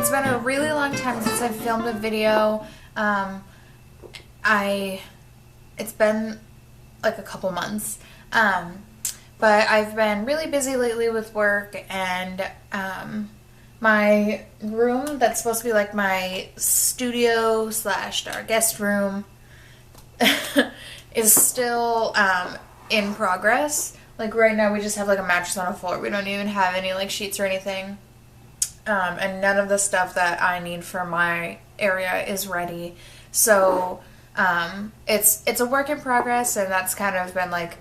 it's been a really long time since I've filmed a video. It's been like a couple months. But I've been really busy lately with work, and my room that's supposed to be like my studio slash our guest room is still in progress. Like right now we just have like a mattress on the floor. We don't even have any like sheets or anything. And none of the stuff that I need for my area is ready. So it's a work in progress, and that's kind of been like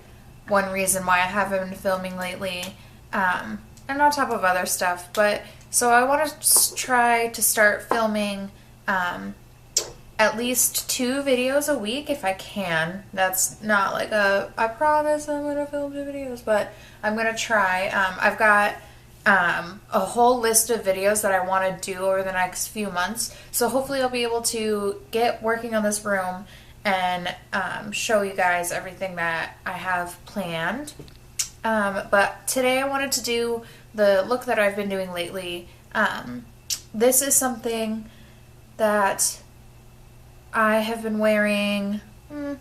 one reason why I haven't been filming lately, and on top of other stuff. But so I want to try to start filming at least 2 videos a week if I can. That's not like I promise I'm going to film 2 videos, but I'm going to try. I've got a whole list of videos that I want to do over the next few months. So hopefully I'll be able to get working on this room and show you guys everything that I have planned. But today I wanted to do the look that I've been doing lately. This is something that I have been wearing a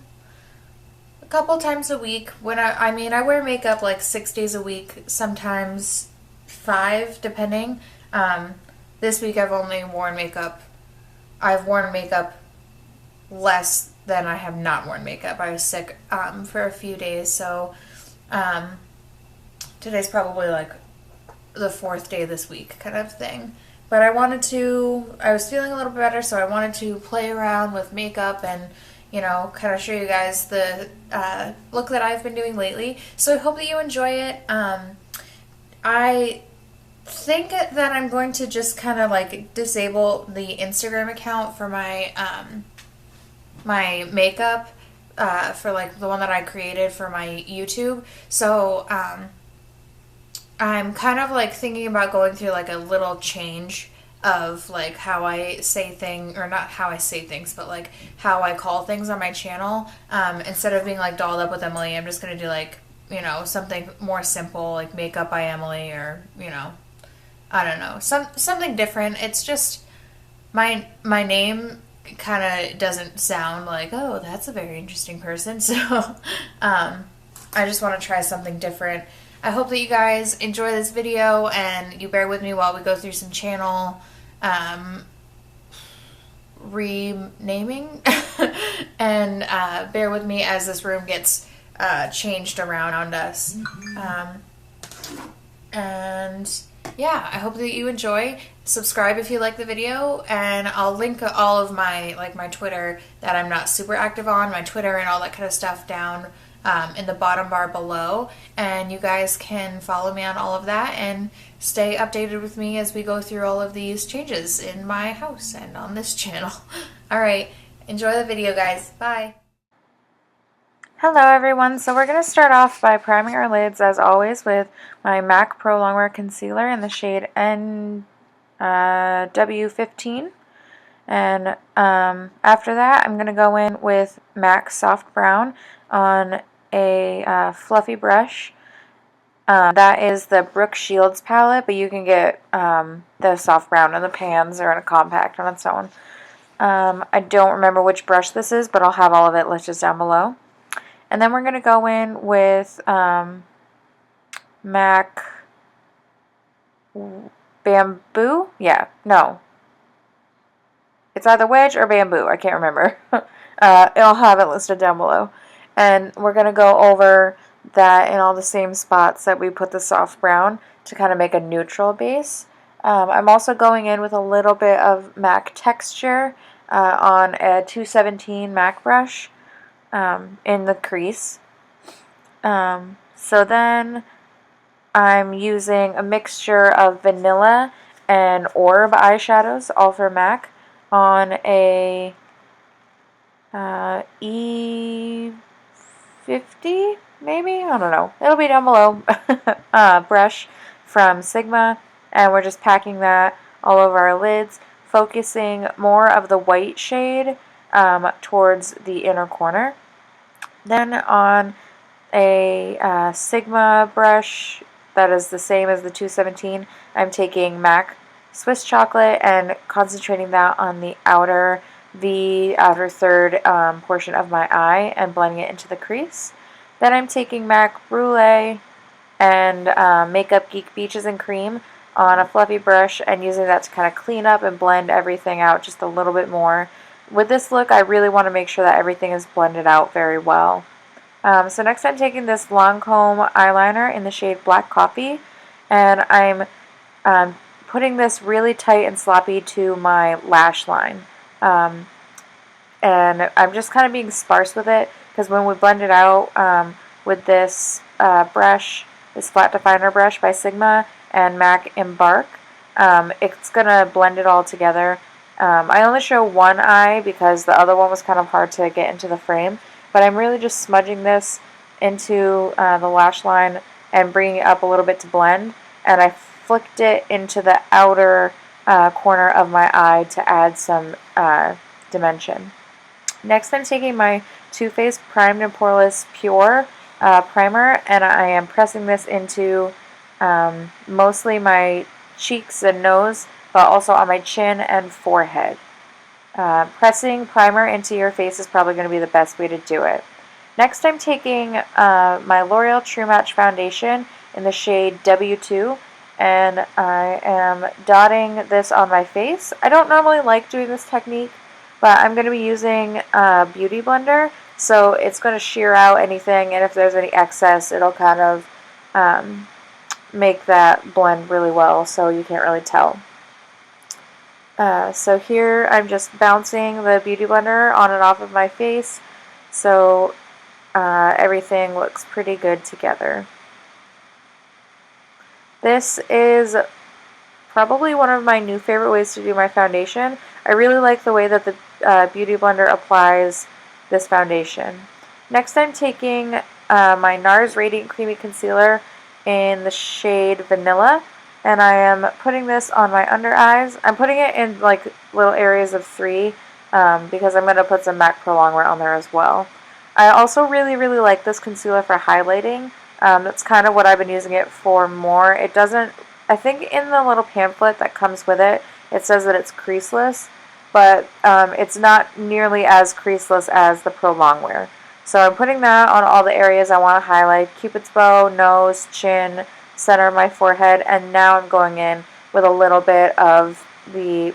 couple times a week. When I wear makeup like 6 days a week, sometimes 5 depending. This week I've only worn makeup. I've worn makeup less than I have not worn makeup. I was sick for a few days, so today's probably like the 4th day this week kind of thing. But I was feeling a little bit better, so I wanted to play around with makeup and, you know, kind of show you guys the look that I've been doing lately. So I hope that you enjoy it. I think that I'm going to just kind of like disable the Instagram account for my my makeup for like the one that I created for my YouTube. So I'm kind of like thinking about going through like a little change of like how I say things, or not how I say things, but like how I call things on my channel. Instead of being like dolled up with Emily, I'm just gonna do like, you know, something more simple like makeup by Emily, or, you know, I don't know, something different. It's just my name kind of doesn't sound like, oh, that's a very interesting person. So I just want to try something different. I hope that you guys enjoy this video and you bear with me while we go through some channel renaming and bear with me as this room gets changed around us. And yeah, I hope that you enjoy. Subscribe if you like the video, and I'll link all of my my Twitter that I'm not super active on, my Twitter and all that kind of stuff down in the bottom bar below, and you guys can follow me on all of that and stay updated with me as we go through all of these changes in my house and on this channel. Alright, enjoy the video, guys. Bye! Hello everyone, so we're going to start off by priming our lids as always with my MAC ProLongwear Concealer in the shade W15. And after that I'm going to go in with MAC Soft Brown on a fluffy brush. That is the Brooke Shields palette, but you can get the soft brown in the pans or in a compact on its own. I don't remember which brush this is, but I'll have all of it listed down below. And then we're going to go in with MAC Bamboo? Yeah, no. It's either Wedge or Bamboo. I can't remember. I'll have it listed down below. And we're going to go over that in all the same spots that we put the soft brown to kind of make a neutral base. I'm also going in with a little bit of MAC Texture on a 217 MAC brush. In the crease. So then I'm using a mixture of vanilla and orb eyeshadows, all for MAC, on a E50, maybe? I don't know. It'll be down below. Brush from Sigma, and we're just packing that all over our lids, focusing more of the white shade towards the inner corner. Then on a Sigma brush that is the same as the 217, I'm taking MAC Swiss chocolate and concentrating that on the outer outer third portion of my eye and blending it into the crease. Then I'm taking MAC Brule and Makeup Geek Beaches and Cream on a fluffy brush and using that to kind of clean up and blend everything out just a little bit more. With this look, I really want to make sure that everything is blended out very well. So next I'm taking this Lancome eyeliner in the shade Black Coffee, and I'm putting this really tight and sloppy to my lash line. And I'm just kind of being sparse with it, because when we blend it out with this brush, this flat definer brush by Sigma and MAC Embark, it's going to blend it all together. I only show one eye because the other one was kind of hard to get into the frame, but I'm really just smudging this into the lash line and bringing it up a little bit to blend, and I flicked it into the outer corner of my eye to add some dimension. Next I'm taking my Too Faced Primed and Poreless Pure primer, and I am pressing this into mostly my cheeks and nose, but also on my chin and forehead. Pressing primer into your face is probably going to be the best way to do it. Next I'm taking my L'Oreal True Match Foundation in the shade W2, and I am dotting this on my face. I don't normally like doing this technique, but I'm going to be using BeautyBlender, so it's going to shear out anything, and if there's any excess, it'll kind of make that blend really well, so you can't really tell. So here I'm just bouncing the BeautyBlender on and off of my face, so everything looks pretty good together. This is probably one of my new favorite ways to do my foundation. I really like the way that the BeautyBlender applies this foundation. Next I'm taking my NARS Radiant Creamy Concealer in the shade Vanilla, and I am putting this on my under eyes. I'm putting it in like little areas of 3 because I'm going to put some MAC ProLongwear on there as well. I also really like this concealer for highlighting. That's kind of what I've been using it for more. It doesn't, I think in the little pamphlet that comes with it, it says that it's creaseless, but it's not nearly as creaseless as the ProLongwear. So I'm putting that on all the areas I want to highlight: Cupid's bow, nose, chin, center of my forehead, and now I'm going in with a little bit of the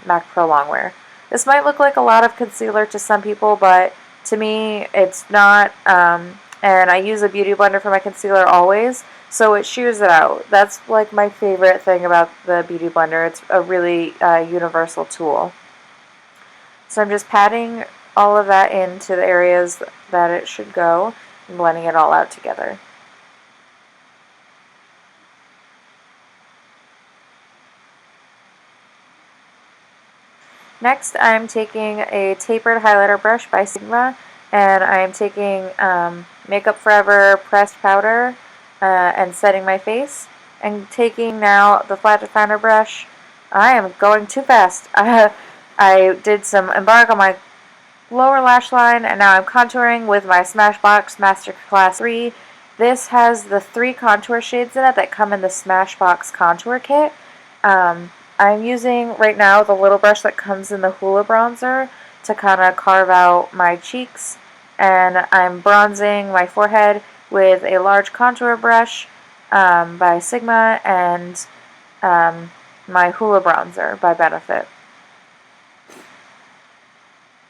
MAC ProLongwear. This might look like a lot of concealer to some people, but to me it's not, and I use a BeautyBlender for my concealer always, so it shears it out. That's like my favorite thing about the BeautyBlender. It's a really universal tool. So I'm just patting all of that into the areas that it should go and blending it all out together. Next, I'm taking a Tapered highlighter brush by Sigma, and I'm taking Makeup Forever pressed powder and setting my face, and taking now the flat definer brush. I am going too fast. I did some Embark on my lower lash line, and now I'm contouring with my Smashbox Masterclass 3. This has the 3 contour shades in it that come in the Smashbox contour kit. I'm using right now the little brush that comes in the Hoola bronzer to kind of carve out my cheeks, and I'm bronzing my forehead with a large contour brush by Sigma and my Hoola bronzer by Benefit.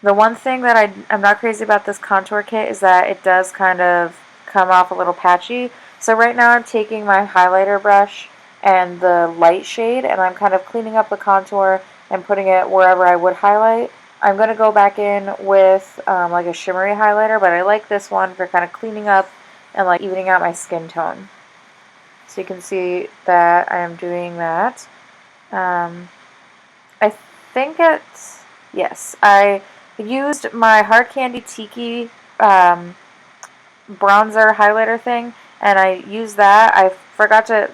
The one thing that I'm not crazy about this contour kit is that it does kind of come off a little patchy. So right now I'm taking my highlighter brush and the light shade, and I'm kind of cleaning up the contour and putting it wherever I would highlight. I'm going to go back in with like a shimmery highlighter, but I like this one for kind of cleaning up and like evening out my skin tone. So you can see that I am doing that. I think it's, yes, I used my Hard Candy Tiki bronzer highlighter thing, and I used that. I forgot to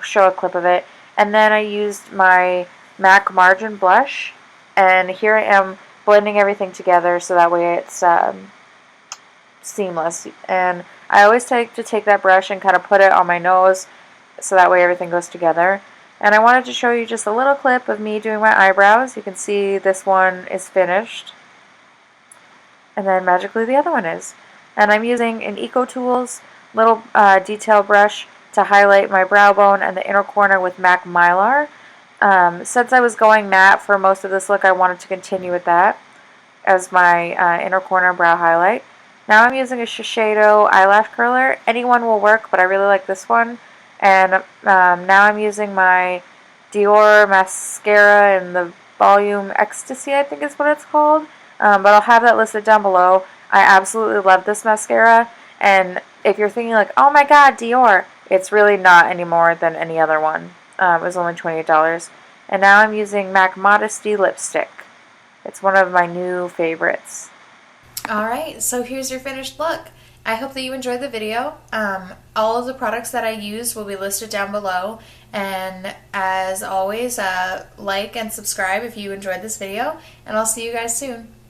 show a clip of it, and then I used my MAC Margin blush, and here I am blending everything together so that way it's seamless. And I always take that brush and kind of put it on my nose so that way everything goes together. And I wanted to show you just a little clip of me doing my eyebrows. You can see this one is finished. And then magically the other one is. And I'm using an EcoTools little detail brush to highlight my brow bone and the inner corner with MAC Mylar. Since I was going matte for most of this look, I wanted to continue with that as my inner corner brow highlight. Now I'm using a Shiseido eyelash curler. Anyone will work, but I really like this one. And now I'm using my Dior mascara in the volume Extase, I think is what it's called. But I'll have that listed down below. I absolutely love this mascara. And if you're thinking like, oh my god, Dior, it's really not any more than any other one. It was only $28. And now I'm using MAC Modesty lipstick. It's one of my new favorites. Alright, so here's your finished look. I hope that you enjoyed the video. All of the products that I used will be listed down below. And as always, like and subscribe if you enjoyed this video. And I'll see you guys soon.